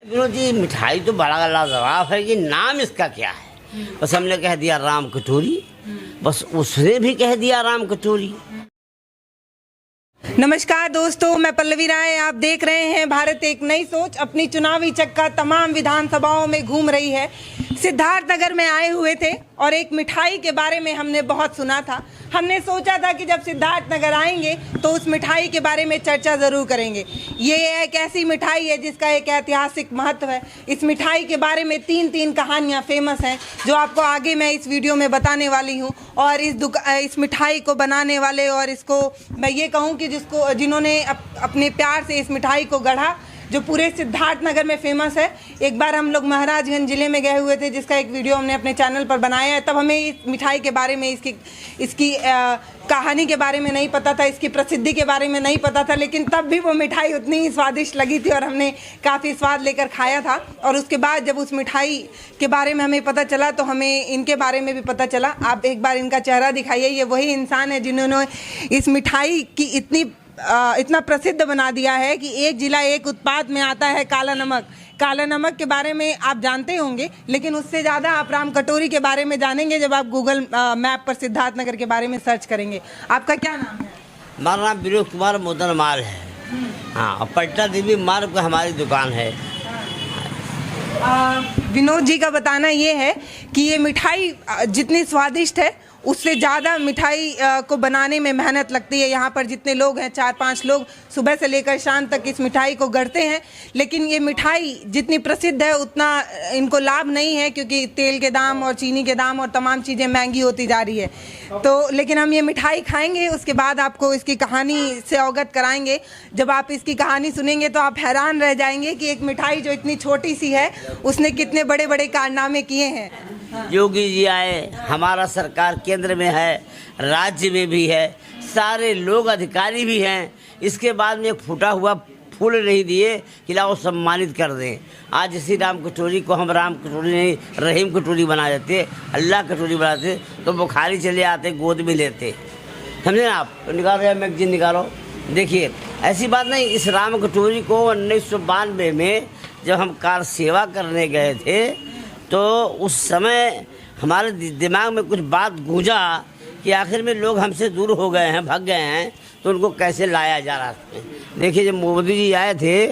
विनोद जी, मिठाई तो बड़ा लाजवाब है कि नाम इसका क्या है? बस हमने कह दिया राम कटोरी, बस उसने भी कह दिया राम कटोरी। नमस्कार दोस्तों, मैं पल्लवी राय। आप देख रहे हैं भारत एक नई सोच अपनी चुनावी चक्का तमाम विधानसभाओं में घूम रही है। सिद्धार्थनगर में आए हुए थे और एक मिठाई के बारे में हमने बहुत सुना था। हमने सोचा था कि जब सिद्धार्थनगर आएंगे तो उस मिठाई के बारे में चर्चा ज़रूर करेंगे। ये एक ऐसी मिठाई है जिसका एक ऐतिहासिक महत्व है। इस मिठाई के बारे में तीन कहानियाँ फेमस हैं जो आपको आगे मैं इस वीडियो में बताने वाली हूँ। और इस मिठाई को बनाने वाले और इसको मैं ये कहूँ कि जिन्होंने अपने प्यार से इस मिठाई को गढ़ा, जो पूरे सिद्धार्थनगर में फेमस है। एक बार हम लोग महाराजगंज ज़िले में गए हुए थे जिसका एक वीडियो हमने अपने चैनल पर बनाया है। तब हमें इस मिठाई के बारे में इसकी कहानी के बारे में नहीं पता था, इसकी प्रसिद्धि के बारे में नहीं पता था, लेकिन तब भी वो मिठाई उतनी ही स्वादिष्ट लगी थी और हमने काफ़ी स्वाद लेकर खाया था। और उसके बाद जब उस मिठाई के बारे में हमें पता चला तो हमें इनके बारे में भी पता चला। आप एक बार इनका चेहरा दिखाइए। ये वही इंसान है जिन्होंने इस मिठाई की इतना प्रसिद्ध बना दिया है कि एक जिला एक उत्पाद में आता है काला नमक। काला नमक के बारे में आप जानते होंगे, लेकिन उससे ज़्यादा आप राम कटोरी के बारे में जानेंगे जब आप गूगल मैप पर सिद्धार्थनगर के बारे में सर्च करेंगे। आपका क्या नाम है? हमारा नाम विनोद कुमार मोदन माल है। हाँ, और पट्टा देवी मार्ग पर हमारी दुकान है। विनोद जी का बताना ये है कि ये मिठाई जितनी स्वादिष्ट है उससे ज़्यादा मिठाई को बनाने में मेहनत लगती है। यहाँ पर जितने लोग हैं, 4-5 लोग सुबह से लेकर शाम तक इस मिठाई को गढ़ते हैं। लेकिन ये मिठाई जितनी प्रसिद्ध है उतना इनको लाभ नहीं है, क्योंकि तेल के दाम और चीनी के दाम और तमाम चीज़ें महंगी होती जा रही है। तो लेकिन हम ये मिठाई खाएंगे, उसके बाद आपको इसकी कहानी से अवगत कराएंगे। जब आप इसकी कहानी सुनेंगे तो आप हैरान रह जाएंगे कि एक मिठाई जो इतनी छोटी सी है उसने कितने बड़े बड़े कारनामे किए हैं। योगी जी आए, हमारा सरकार केंद्र में है, राज्य में भी है, सारे लोग अधिकारी भी हैं। इसके बाद में एक फूटा हुआ फूल नहीं दिए कि लाओ सम्मानित कर दें। आज इसी राम कटोरी को हम राम कटोरी नहीं रहीम कटोरी बना देते, अल्लाह कटोरी बनाते तो बुखारी चले आते, गोद में लेते। समझे ना आप? तो निकालो, मैगजीन निकालो, देखिए। ऐसी बात नहीं। इस राम कटोरी को 1992 में जब हम कार सेवा करने गए थे तो उस समय हमारे दिमाग में कुछ बात गूंजा कि आखिर में लोग हमसे दूर हो गए हैं, भाग गए हैं, तो उनको कैसे लाया जा रहा है। देखिए, जब मोदी जी आए थे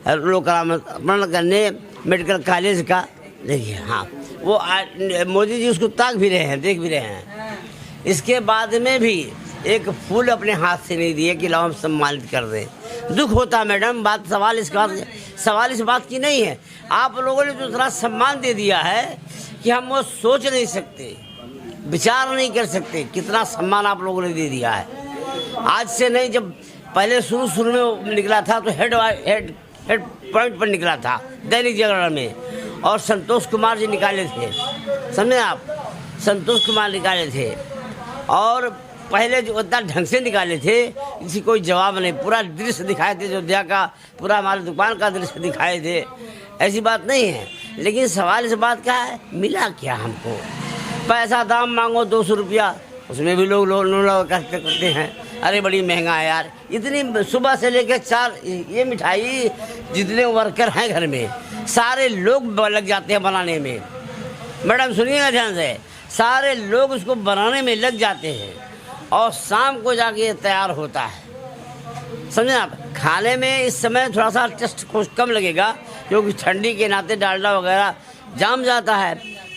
लोकार्पण करने मेडिकल कॉलेज का, देखिए, हाँ, वो मोदी जी उसको ताक भी रहे हैं, देख भी रहे हैं। इसके बाद में भी एक फूल अपने हाथ से नहीं दिए कि लाओ हम सम्मानित कर दें। दुख होता मैडम। सवाल इस बात की नहीं है। आप लोगों ने जो इतना सम्मान दे दिया है कि हम वो सोच नहीं सकते, विचार नहीं कर सकते कितना सम्मान आप लोगों ने दे दिया है। आज से नहीं, जब पहले शुरू में निकला था तो हेड पॉइंट पर निकला था दैनिक जागरण में, और संतोष कुमार जी निकाले थे। समझे आप? संतोष कुमार निकाले थे और पहले जो उतना ढंग से निकाले थे, इसी कोई जवाब नहीं। पूरा दृश्य दिखाए थे, अयोध्या का पूरा हमारी दुकान का दृश्य दिखाए थे। ऐसी बात नहीं है। लेकिन सवाल इस बात का है, मिला क्या हमको? पैसा दाम मांगो 200 रुपया, उसमें भी लोग करते हैं। अरे बड़ी महंगा है यार। इतनी सुबह से लेकर 4 ये मिठाई, जितने वर्कर हैं घर में सारे लोग लग जाते हैं बनाने में। मैडम सुनिएगा ध्यान से, सारे लोग उसको बनाने में लग जाते हैं और शाम को जाके तैयार होता है। समझे आप? खाने में इस समय थोड़ा सा टेस्ट कम लगेगा, क्योंकि ठंडी के नाते डालडा वगैरह जम जाता है।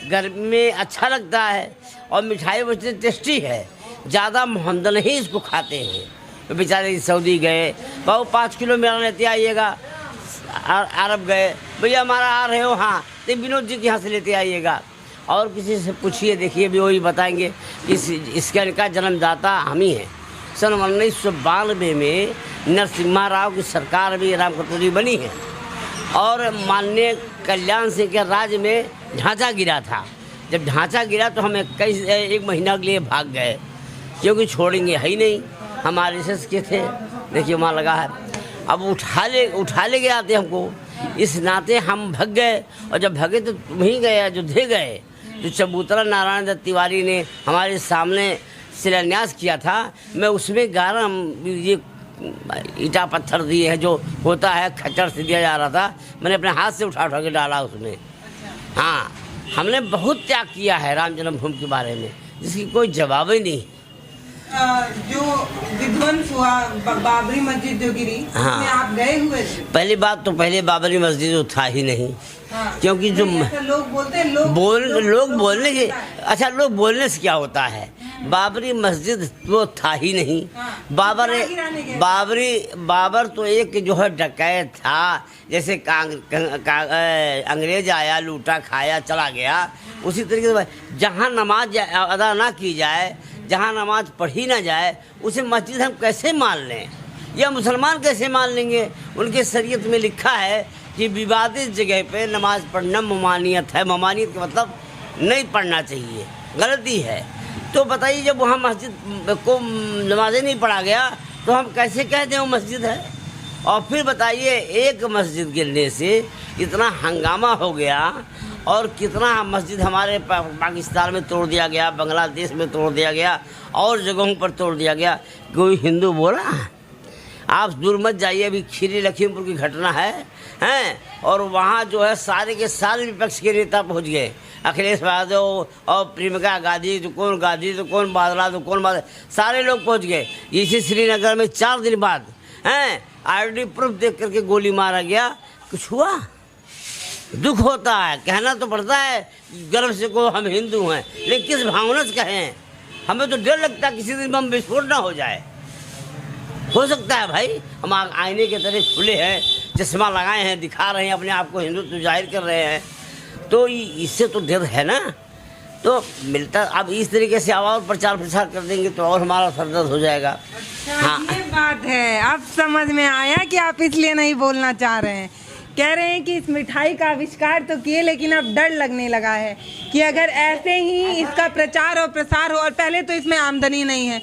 गर्मी में अच्छा लगता है और मिठाई बहुत टेस्टी है। ज़्यादा मोहम्मदन ही इसको खाते हैं। तो बेचारे सऊदी गए, बाबू 5 किलो मेरा लेते आइएगा। अरब गए, भैया हमारा आ रहे हो? हाँ, तो विनोद जी के यहाँ से लेते आइएगा। और किसी से पूछिए, देखिए, भी वही बताएंगे कि इसका जन्मदाता हम ही हैं। सन 1992 में नरसिम्हा राव की सरकार में राम कटोरी बनी है और माननीय कल्याण सिंह के राज्य में ढांचा गिरा था। जब ढांचा गिरा तो हम 1 महीना के लिए भाग गए, क्योंकि छोड़ेंगे है ही नहीं। हमारे रिसर्च के थे, देखिए वहाँ लगा है। अब उठा ले गए आते हमको, इस नाते हम भग गए। और जब भगे तो तुम ही गए, अयोध्या गए। जो चबूतरा नारायण दत्त तिवारी ने हमारे सामने शिलान्यास किया था, मैं उसमें गा रहा, ये ईटा पत्थर दिए हैं, जो होता है खच्चर से दिया जा रहा था, मैंने अपने हाथ से उठा के डाला उसमें। हाँ, हमने बहुत त्याग किया है राम जन्मभूमि के बारे में, जिसकी कोई जवाब ही नहीं। जो विध्वंस हुआ बाबरी मस्जिद जो गिरी, हाँ। उसमें आप गए हुए थे? पहली बात तो पहले बाबरी मस्जिद तो था ही नहीं। हाँ। क्योंकि जो लोग बोलते हैं, लोग बोलने के, अच्छा, लोग बोलने से क्या होता है? बाबरी मस्जिद तो था ही नहीं। हाँ। बाबर तो एक जो है डकैत था, जैसे अंग्रेज आया, लूटा खाया चला गया, उसी तरीके से जहाँ नमाज अदा ना की जाए, जहाँ नमाज पढ़ी ना जाए, उसे मस्जिद हम कैसे मान लें, या मुसलमान कैसे मान लेंगे? उनके शरीयत में लिखा है कि विवादित जगह पे नमाज पढ़ना ममानियत है। ममानियत का मतलब नहीं पढ़ना चाहिए, गलती है। तो बताइए, जब वहाँ मस्जिद को नमाज़ें नहीं पढ़ा गया तो हम कैसे कह दें वो मस्जिद है? और फिर बताइए, एक मस्जिद गिरने से इतना हंगामा हो गया, और कितना मस्जिद हमारे पाकिस्तान में तोड़ दिया गया, बांग्लादेश में तोड़ दिया गया, और जगहों पर तोड़ दिया गया। कोई हिंदू बोला? आप दूर मत जाइए, अभी खीरी लखीमपुर की घटना है, और वहाँ जो है सारे के सारे विपक्ष के नेता पहुँच गए। अखिलेश यादव और प्रियंका गांधी, तो कौन गांधी, तो कौन बादला, तो कौन बादल, सारे लोग पहुँच गए। इसी श्रीनगर में 4 दिन बाद आईडी प्रूफ देख करके गोली मारा गया। कुछ हुआ? दुख होता है, कहना तो पड़ता है गर्व से को हम हिंदू हैं, लेकिन किस भावना से कहें? हमें तो डर लगता है किसी दिन बम विस्फोट ना हो जाए। हो सकता है भाई, हम आईने के तरह खुले हैं, चश्मा लगाए हैं, दिखा रहे हैं अपने आप को, हिंदुत्व जाहिर कर रहे हैं, तो इससे तो डर है ना। तो मिलता, अब इस तरीके से और प्रचार प्रसार कर देंगे तो और हमारा सरदर्द हो जाएगा। अच्छा, हाँ, ये बात है। अब समझ में आया कि आप इसलिए नहीं बोलना चाह रहे हैं। कह रहे हैं कि इस मिठाई का आविष्कार तो किए, लेकिन अब डर लगने लगा है कि अगर ऐसे ही इसका प्रचार और प्रसार हो, और पहले तो इसमें आमदनी नहीं है,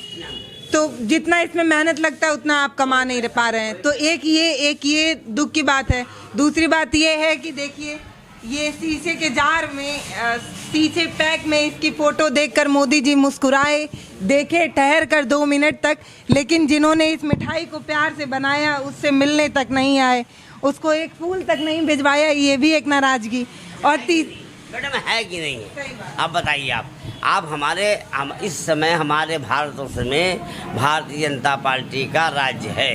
तो जितना इसमें मेहनत लगता है उतना आप कमा नहीं पा रहे हैं। तो एक ये दुख की बात है। दूसरी बात ये है कि देखिए, ये शीशे के जार में, शीशे पैक में इसकी फ़ोटो देखकर मोदी जी मुस्कुराए, देखे ठहर कर 2 मिनट तक, लेकिन जिन्होंने इस मिठाई को प्यार से बनाया उससे मिलने तक नहीं आए, उसको एक फूल तक नहीं भिजवाया। ये भी एक नाराज़गी। और मैडम है कि नहीं है? आप बताइए। आप हम इस समय हमारे भारतवर्ष में भारतीय जनता पार्टी का राज्य है।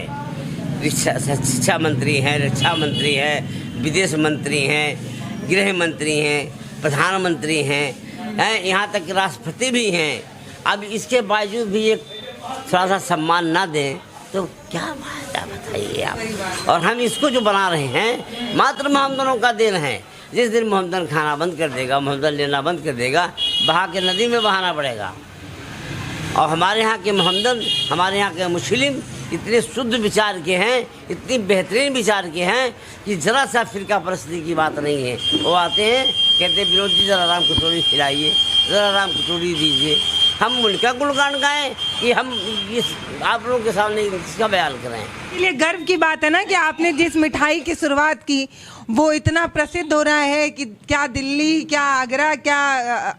शिक्षा मंत्री हैं, रक्षा मंत्री हैं, विदेश मंत्री हैं, गृह मंत्री हैं, प्रधानमंत्री हैं, यहाँ तक राष्ट्रपति भी हैं। अब इसके बावजूद भी एक थोड़ा सा सम्मान ना दें तो क्या बात है, बताइए आप। और हम इसको जो बना रहे हैं मात्र मोहम्मदनों का देन है। जिस दिन मोहम्मदन खाना बंद कर देगा, मोहम्मदन लेना बंद कर देगा, बहा के नदी में बहाना पड़ेगा। और हमारे यहाँ के मोहम्मदन, हमारे यहाँ के मुस्लिम इतने शुद्ध विचार के हैं, इतनी बेहतरीन विचार के हैं कि ज़रा सा फिरका परस्ती की बात नहीं है। वो आते हैं, कहते हैं विनोद जी ज़रा राम कटोरी खिलाइए, ज़रा राम कटोरी दीजिए। हम उनका गुणगान गाएं कि हम इस आप लोगों के सामने इसका बयान करें? इसलिए गर्व की बात है ना कि आपने जिस मिठाई की शुरुआत की वो इतना प्रसिद्ध हो रहा है कि क्या दिल्ली, क्या आगरा, क्या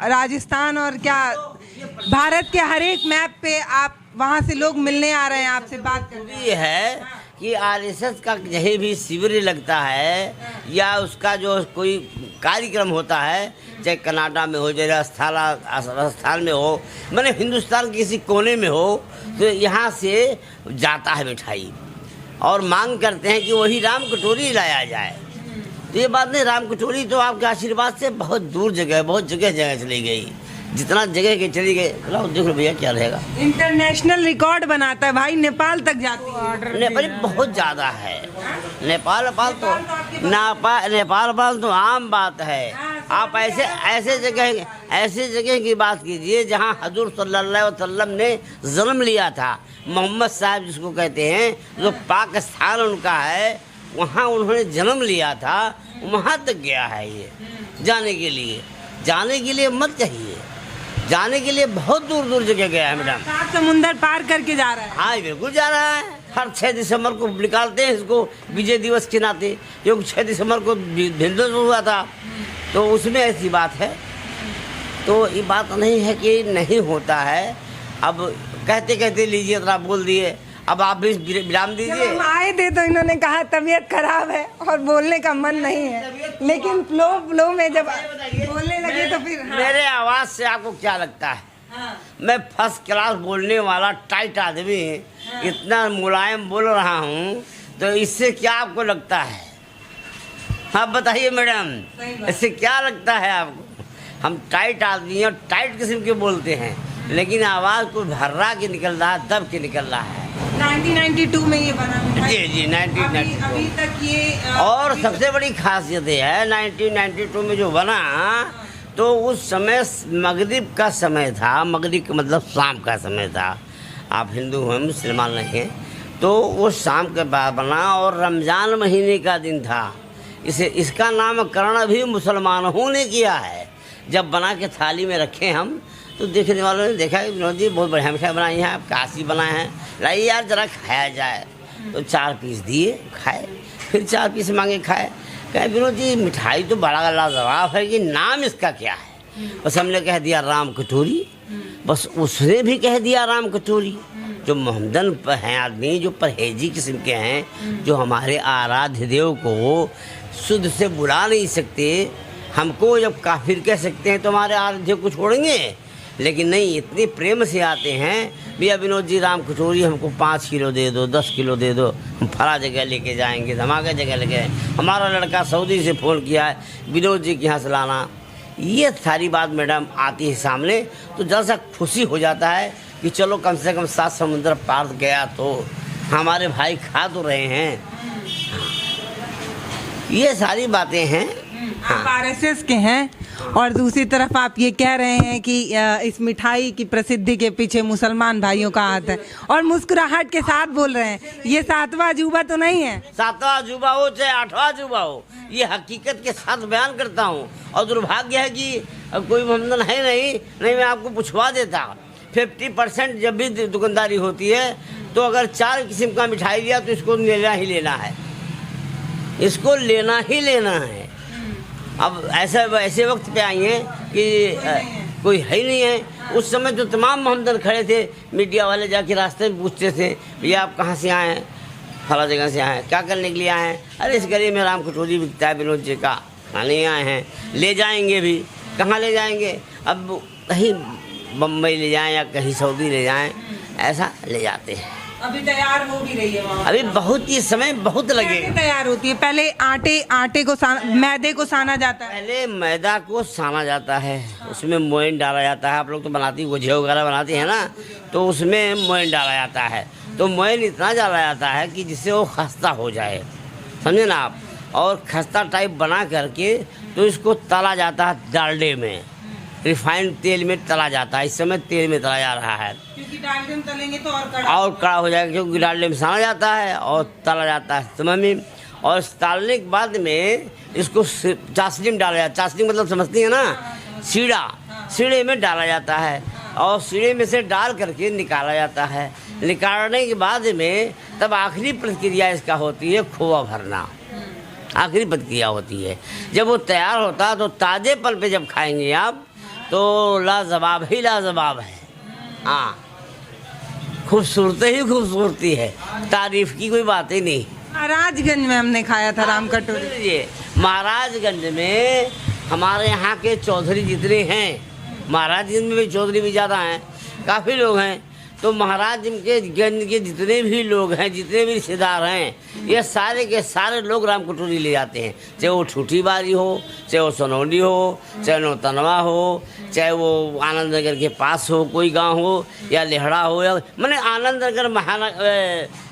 राजस्थान, और क्या भारत के हर एक मैप पे आप वहाँ से लोग मिलने आ रहे हैं, आपसे बात कर रहे हैं। ये है कि आरएसएस का कहीं भी शिविर लगता है या उसका जो कोई कार्यक्रम होता है, चाहे कनाडा में हो, चाहे राजस्थान में हो, मैंने हिंदुस्तान के किसी कोने में हो, तो यहाँ से जाता है मिठाई और मांग करते हैं कि वही राम कटोरी लाया जाए। तो ये बात नहीं, राम कटोरी तो आपके आशीर्वाद से बहुत दूर जगह, बहुत जगह चली गई। जितना जगह के चली गई, देख लो भैया क्या रहेगा। इंटरनेशनल रिकॉर्ड बनाता है भाई, नेपाल तक जाती है। नेपाल बहुत ज़्यादा है। नेपाल तो आम बात है। आप ऐसे जगह की बात कीजिए जहाँ हजूर सल्लल्लाहु अलैहि वसल्लम ने जन्म लिया था। मोहम्मद साहब जिसको कहते हैं, जो पाकिस्तान उनका है, वहाँ उन्होंने जन्म लिया था, वहाँ तक गया है। ये जाने के लिए मत चाहिए, जाने के लिए बहुत दूर दूर जगह गया है मैडम। 7 समुंदर पार करके जा रहा है। हाँ बिल्कुल जा रहा है। हर 6 दिसंबर को निकालते हैं इसको विजय दिवस के नाते, क्योंकि 6 दिसंबर को भिंदन हुआ था, तो उसमें ऐसी बात है। तो ये बात नहीं है कि नहीं होता है। अब कहते कहते लीजिए इतना बोल दिए, अब आप भी विराम जब दीजिए। हम आए थे तो इन्होंने कहा तबीयत खराब है और बोलने का मन नहीं है, लेकिन फ्लो में जब बोलने लगे तो फिर मेरे आवाज से आपको क्या लगता है? मैं फर्स्ट क्लास बोलने वाला टाइट आदमी इतना मुलायम बोल रहा हूँ, तो इससे क्या आपको लगता है? आप बताइए मैडम, इससे क्या लगता है आपको? हम टाइट आदमी और टाइट किस्म के बोलते हैं, लेकिन आवाज़ को भर्रा के निकल रहा है, दब के निकल रहा है। 1992 में ये बना मिठाई। जी 1992। अभी तक ये और सबसे बड़ी खासियत ये है 1992 में जो बना, तो उस समय मगरिब का समय था। मगरिब का मतलब शाम का समय था। आप हिंदू हैं, मुसलमान नहीं हैं, तो वो शाम के बाद बना और रमज़ान महीने का दिन था। इसका नामकरण भी मुसलमानों ने किया है। जब बना के थाली में रखे हम, तो देखने वालों ने देखा कि विनोद जी बहुत बढ़िया मिठाई बनाई है, आप काशी बनाए हैं, लाइए यार ज़रा खाया जाए। तो 4 पीस दिए, खाए, फिर 4 पीस मांगे, खाए। कहे विनोद जी मिठाई तो बड़ा लाजवाब है, कि नाम इसका क्या है? बस हमने कह दिया राम कटोरी। बस उसने भी कह दिया राम कटोरी। जो मोहम्मदन हैं आदमी, जो परहेजी किस्म के हैं, जो हमारे आराध्य देव को शुद्ध से बुला नहीं सकते, हमको जब काफिर कह सकते हैं तो हमारे आराध्य को छोड़ेंगे? लेकिन नहीं, इतने प्रेम से आते हैं, भैया विनोद जी राम कचौरी हमको 5 किलो दे दो, 10 किलो दे दो, हम फला जगह लेके जाएंगे, धमाका जगह लेके। हमारा लड़का सऊदी से फ़ोन किया है विनोद जी के यहाँ से लाना। ये सारी बात मैडम आती है सामने, तो जरा सा खुशी हो जाता है कि चलो कम से कम 7 समुद्र पार गया तो हमारे भाई खा तो रहे हैं। ये सारी बातें हैं। आप आरएसएस के हैं और दूसरी तरफ आप ये कह रहे हैं कि इस मिठाई की प्रसिद्धि के पीछे मुसलमान भाइयों का हाथ है, और मुस्कुराहट के साथ बोल रहे हैं। ये 7वां अजूबा तो नहीं है? 7वां अजूबा हो चाहे 8वां अजूबा हो, ये हकीकत के साथ बयान करता हूँ। और दुर्भाग्य है कि अब कोई मोहम्मदन है नहीं मैं आपको पूछवा देता। 50% जब भी दुकानदारी होती है, तो अगर 4 किस्म का मिठाई लिया तो इसको लेना ही लेना है, इसको लेना ही लेना है। अब ऐसे वक्त पे आई हैं कि कोई है ही नहीं है। उस समय जो तमाम मोहम्मदन खड़े थे, मीडिया वाले जाके रास्ते में पूछते थे, भैया आप कहाँ से आए हैं? फला जगह से आए हैं। क्या करने के लिए आए हैं? अरे इस गली में राम कटोरी बिकता है विनोद जी का, खाने आए हैं, ले जाएंगे भी। कहाँ ले जाएंगे? अब कहीं बम्बई ले जाएं या कहीं सऊदी ले जाएं, ऐसा ले जाते हैं। अभी तैयार हो भी रही है वहाँ? अभी बहुत ही समय बहुत लगेगा। तैयार होती है? पहले आटे को मैदे को साना जाता है। पहले मैदा को साना जाता है, उसमें मोइन डाला जाता है। आप लोग तो बनाती गुझिया वगैरह बनाती हैं ना, तो उसमें मोइन डाला जाता है। तो मोइन इतना डाला जाता है कि जिससे वो खस्ता हो जाए, समझे ना आप। और खस्ता टाइप बना करके तो इसको तला जाता है डालडे में, रिफाइंड तेल में तला जाता है। इस समय तेल में तला जा रहा है, क्योंकि डालडे में तलेंगे तो और कड़ा हो जाएगा, क्योंकि डालडे में साना जाता है और तला जाता है समय में। और तलने के बाद में इसको चाशनी में डाला जाता है। चाशनी मतलब समझती है ना, सीढ़े में डाला जाता है, और सीढ़े में से डाल करके निकाला जाता है। निकालने के बाद में तब आखिरी प्रक्रिया इसका होती है खोआ भरना, आखिरी प्रक्रिया होती है। जब वो तैयार होता है तो ताजे पल पे जब खाएंगे आप, तो लाजवाब ही लाजवाब है। हाँ, खूबसूरती ही खूबसूरती है, तारीफ की कोई बात ही नहीं। महाराजगंज में हमने खाया था राम कटोरी। ये महाराजगंज में हमारे यहाँ के चौधरी जितने हैं, महाराजगंज में भी चौधरी भी ज़्यादा हैं, काफ़ी लोग हैं। तो महाराजगंज के जितने भी लोग हैं, जितने भी रिश्तेदार हैं, ये सारे के सारे लोग राम कटोरी ले जाते हैं। चाहे वो ठूठी बारी हो, चाहे वो सनौली हो, चाहे नौतनवा हो, चाहे वो आनंद नगर के पास हो कोई गांव हो, या लेहड़ा हो, या मैंने आनंद नगर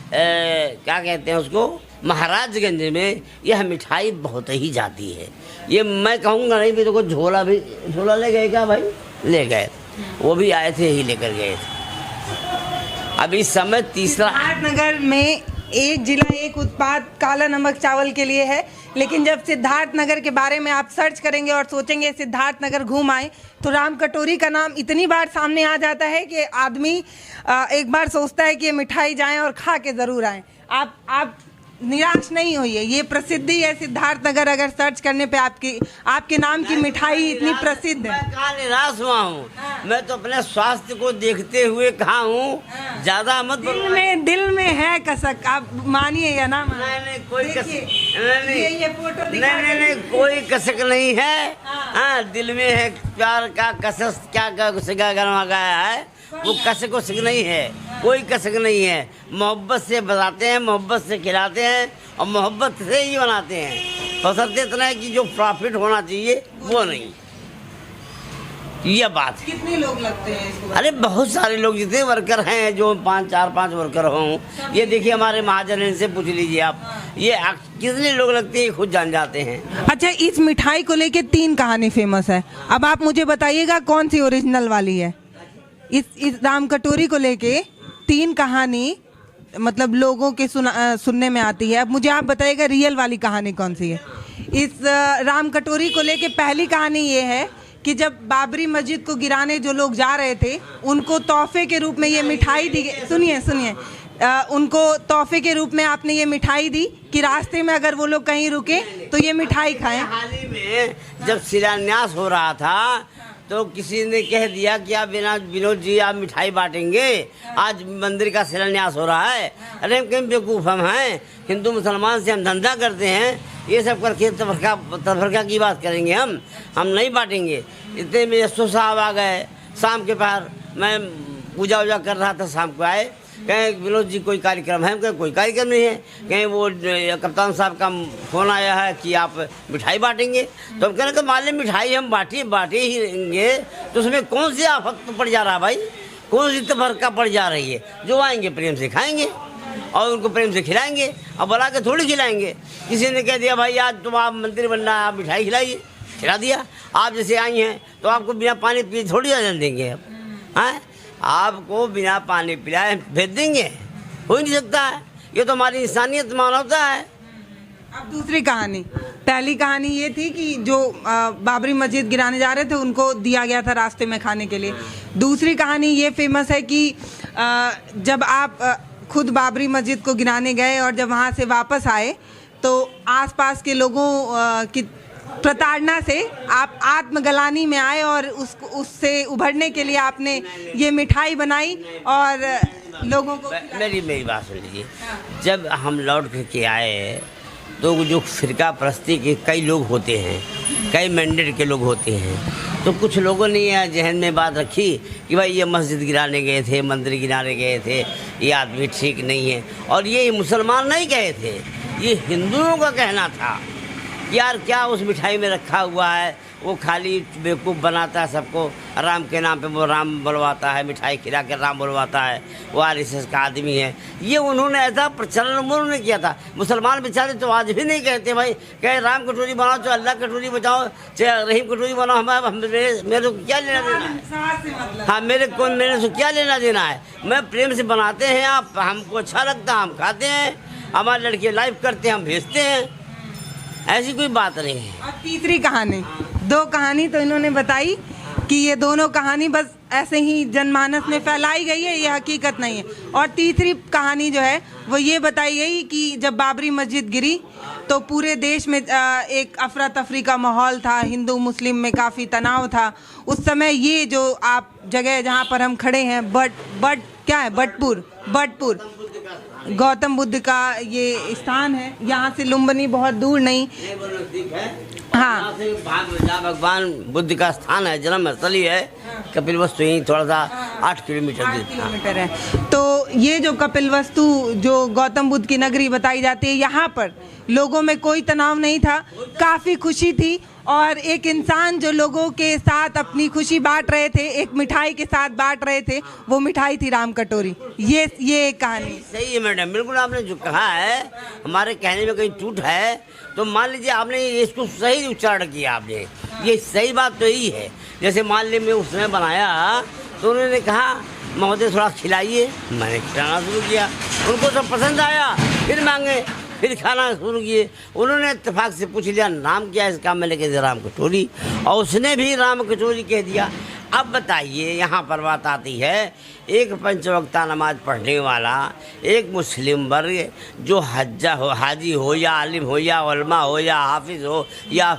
क्या कहते हैं उसको, महाराजगंज में यह मिठाई बहुत ही जाती है। ये मैं कहूँगा नहीं भी, तो झोला ले गए क्या भाई? ले गए, वो भी आए थे, यही लेकर गए थे। अब इस समय तीसरा सिद्धार्थनगर में एक जिला एक उत्पाद काला नमक चावल के लिए है, लेकिन जब सिद्धार्थनगर के बारे में आप सर्च करेंगे और सोचेंगे सिद्धार्थनगर घूम आए, तो राम कटोरी का नाम इतनी बार सामने आ जाता है कि आदमी एक बार सोचता है कि ये मिठाई जाएं और खा के ज़रूर आएं। आप निराश नहीं होइए, ये प्रसिद्धि है सिद्धार्थ नगर। अगर सर्च करने पे आपके नाम की मिठाई इतनी प्रसिद्ध है। मैं कहाँ निराश हुआ हूँ, मैं तो अपने स्वास्थ्य को देखते हुए कहा हूँ ज्यादा मत बोलो। दिल में है कसक, आप मानिए या ना मानिए। नहीं कोई कसक ये फोटो नहीं कोई कसक नहीं है। हाँ दिल में है प्यार का कसक, क्या गरमा गया है, वो कसक उसक नहीं है, कोई कसक नहीं है। मोहब्बत से बताते हैं, मोहब्बत से खिलाते हैं और मोहब्बत से ही बनाते हैं। बशर्ते इतना है कि जो प्रॉफिट होना चाहिए वो नहीं, ये बात है। कितने लोग लगते हैं इसको? अरे बहुत सारे लोग, जितने वर्कर हैं, जो 5 वर्कर हों, ये देखिए हमारे महाजन, इनसे पूछ लीजिए आप, ये कितने लोग लगते हैं खुद जान जाते हैं। अच्छा, इस मिठाई को लेके 3 कहानी फेमस है, अब आप मुझे बताइएगा कौन सी ओरिजिनल वाली है। इस राम कटोरी को लेके 3 कहानी मतलब लोगों के सुनने में आती है। अब मुझे आप बताइएगा रियल वाली कहानी कौन सी है। इस राम कटोरी को लेके पहली कहानी ये है कि जब बाबरी मस्जिद को गिराने जो लोग जा रहे थे, उनको तोहफे के रूप में ये मिठाई दी। सुनिए उनको तोहफे के रूप में आपने ये मिठाई दी कि रास्ते में अगर वो लोग कहीं रुके तो ये मिठाई खाएं। हाल ही में जब शिलान्यास हो रहा था तो किसी ने कह दिया कि आप विनोद जी आप मिठाई बांटेंगे, आज मंदिर का शिलान्यास हो रहा है। अरे हम कहीं बेवकूफ़ हम हैं, हिंदू मुसलमान से हम धंधा करते हैं, ये सब करके तफरका की बात करेंगे हम नहीं बांटेंगे। इतने में यशो साहब आ गए शाम के पहर, मैं पूजा वूजा कर रहा था, शाम को आए, कहें विनोद जी कोई कार्यक्रम है? कहें कोई कार्यक्रम नहीं है। कहें वो कप्तान साहब का फ़ोन आया है कि आप मिठाई बांटेंगे। तो हम कहने कि मान लें मिठाई हम बांटे ही रहेंगे तो उसमें कौन सी आफत पड़ जा रहा है भाई, कौन सी तफरका पड़ जा रही है। जो आएंगे प्रेम से खाएंगे और उनको प्रेम से खिलाएंगे, अब बुला के थोड़ी खिलाएंगे। किसी ने कह दिया भाई आज तुम आप मंदिर बनना है, आप मिठाई खिलाइए, खिला दिया। आप जैसे आई हैं तो आपको बिना पानी पिए थोड़ी आ देंगे, हैं आपको बिना पानी पिलाए भेज देंगे, हो ही नहीं सकता है। ये तो हमारी इंसानियत मानवता है। अब दूसरी कहानी, पहली कहानी ये थी कि जो बाबरी मस्जिद गिराने जा रहे थे उनको दिया गया था रास्ते में खाने के लिए। दूसरी कहानी ये फेमस है कि जब आप खुद बाबरी मस्जिद को गिराने गए और जब वहाँ से वापस आए तो आसपास के लोगों की प्रताड़ना से आप आत्मगलानी में आए और उससे उभरने के लिए आपने ये मिठाई बनाई और लोगों को मेरी बात सुन लीजिए। जब हम लौट के आए तो जो फिरका परस्ती के कई लोग होते हैं, कई मैंडेट के लोग होते हैं, तो कुछ लोगों ने यह जहन में बात रखी कि भाई ये मस्जिद गिराने गए थे, मंदिर गिराने गए थे, ये आदमी ठीक नहीं है। और ये मुसलमान नहीं कहे थे, ये हिंदुओं का कहना था। यार क्या उस मिठाई में रखा हुआ है, वो खाली बेवकूफ़ बनाता है सबको, राम के नाम पे वो राम बुलवाता है, मिठाई खिला कर राम बुलवाता है, वो RSS का आदमी है। ये उन्होंने ऐसा प्रचलन उन्होंने किया था। मुसलमान बेचारे तो आज भी नहीं कहते भाई, कहे राम कटोरी बनाओ चाहे अल्लाह कटोरी बचाओ चाहे रहीम कटोरी बनाओ, मेरे को क्या लेना देना है। हाँ मेरे से क्या लेना देना है। मैं प्रेम से बनाते हैं, आप हमको अच्छा लगता है हम खाते हैं, हमारे लड़के लाइव करते हैं हम भेजते हैं, ऐसी कोई बात नहीं है। और तीसरी कहानी, 2 कहानी तो इन्होंने बताई कि ये दोनों कहानी बस ऐसे ही जनमानस में फैलाई गई है, ये हकीकत नहीं है। और तीसरी कहानी जो है वो ये बताई गई कि जब बाबरी मस्जिद गिरी तो पूरे देश में एक अफरा तफरी का माहौल था, हिंदू मुस्लिम में काफ़ी तनाव था। उस समय ये जो आप जगह जहाँ पर हम खड़े हैं बटपुर गौतम बुद्ध का ये स्थान है, यहाँ से लुम्बिनी बहुत दूर नहीं, हाँ भगवान बुद्ध का स्थान है, जन्म स्थली है। कपिलवस्तु यहीं थोड़ा सा 8 किलोमीटर है। तो ये जो कपिलवस्तु जो गौतम बुद्ध की नगरी बताई जाती है, यहाँ पर लोगों में कोई तनाव नहीं था, काफ़ी खुशी थी। और एक इंसान जो लोगों के साथ अपनी खुशी बांट रहे थे, एक मिठाई के साथ बांट रहे थे, वो मिठाई थी राम कटोरी। ये एक कहानी सही है मैडम, बिल्कुल आपने जो कहा है हमारे कहने में कहीं टूट है तो मान लीजिए आपने इसको सही उच्चारण किया आपने, ये सही बात तो यही है। जैसे मान लीजिए मैं उस समय बनाया तो उन्होंने कहा महोदय थोड़ा खिलाइए, मैंने खिलाना शुरू किया, उनको तो पसंद आया, फिर मांगे, फिर खाना शुरू किए। उन्होंने इत्तेफाक से पूछ लिया नाम क्या है इसका, मैंने कह दिया राम कटोरी, और उसने भी राम कटोरी कह दिया। अब बताइए, यहाँ पर बात आती है, एक पंचवक्ता नमाज पढ़ने वाला एक मुस्लिम वर्ग जो हाजी हो या आलिम हो या उलमा हो या हाफिज हो या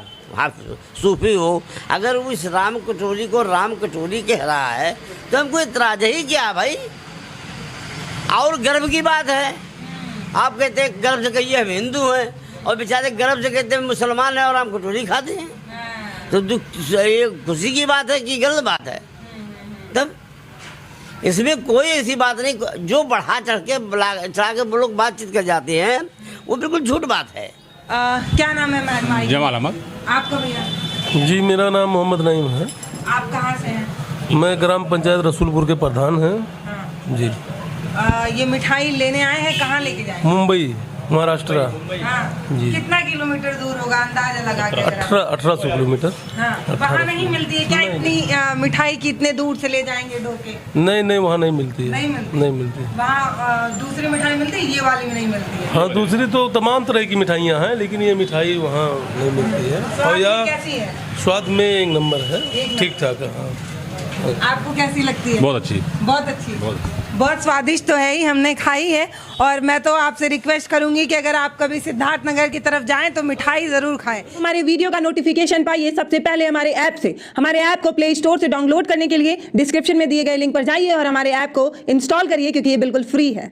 सूफी हो, अगर वो इस राम कटोरी को राम कटोरी कह रहा है तो हमको इतराज ही क्या भाई। और गर्व की बात है, आप कहते हैं गर्व से कहिए हम हिंदू हैं, और बेचारे गर्व से कहते हैं मुसलमान हैं और राम कटोरी खाते हैं। तो ये खुशी की बात है कि गलत बात है? तब इसमें कोई ऐसी बात नहीं। जो बढ़ा चढ़ा के लोग बातचीत कर जाते हैं वो बिल्कुल झूठ बात है। क्या नाम है भाई? जमाल अहमद। आपका भैया? जी मेरा नाम मोहम्मद नईम है। आप कहाँ से हैं? मैं ग्राम पंचायत रसूलपुर के प्रधान हैं। हाँ। जी। ये मिठाई लेने आए हैं, कहाँ लेके जाए? मुंबई, महाराष्ट्र। हाँ। जी। कितना किलोमीटर दूर होगा अंदाजा लगा के? 1800 किलोमीटर। हाँ। वहाँ नहीं मिलती है क्या इतनी मिठाई की? इतने दूर से ले जाएंगे ढोके? नहीं वहाँ नहीं मिलती है। नहीं मिलती। वहाँ दूसरी मिठाई मिलती है, ये वाली में नहीं मिलती है? हाँ, दूसरी तो तमाम तरह की मिठाइयाँ हैं, लेकिन ये मिठाई वहाँ नहीं मिलती है। और यह कैसी है? स्वाद में एक नंबर है, ठीक ठाक है। हाँ। आपको कैसी लगती है? बहुत अच्छी। बहुत अच्छी। बहुत स्वादिष्ट तो है ही, हमने खाई है। और मैं तो आपसे रिक्वेस्ट करूंगी कि अगर आप कभी सिद्धार्थनगर की तरफ जाएं तो मिठाई ज़रूर खाएं। हमारे वीडियो का नोटिफिकेशन पाइए सबसे पहले हमारे ऐप से। हमारे ऐप को प्ले स्टोर से डाउनलोड करने के लिए डिस्क्रिप्शन में दिए गए लिंक पर जाइए और हमारे ऐप को इंस्टॉल करिए, क्योंकि ये बिल्कुल फ्री है।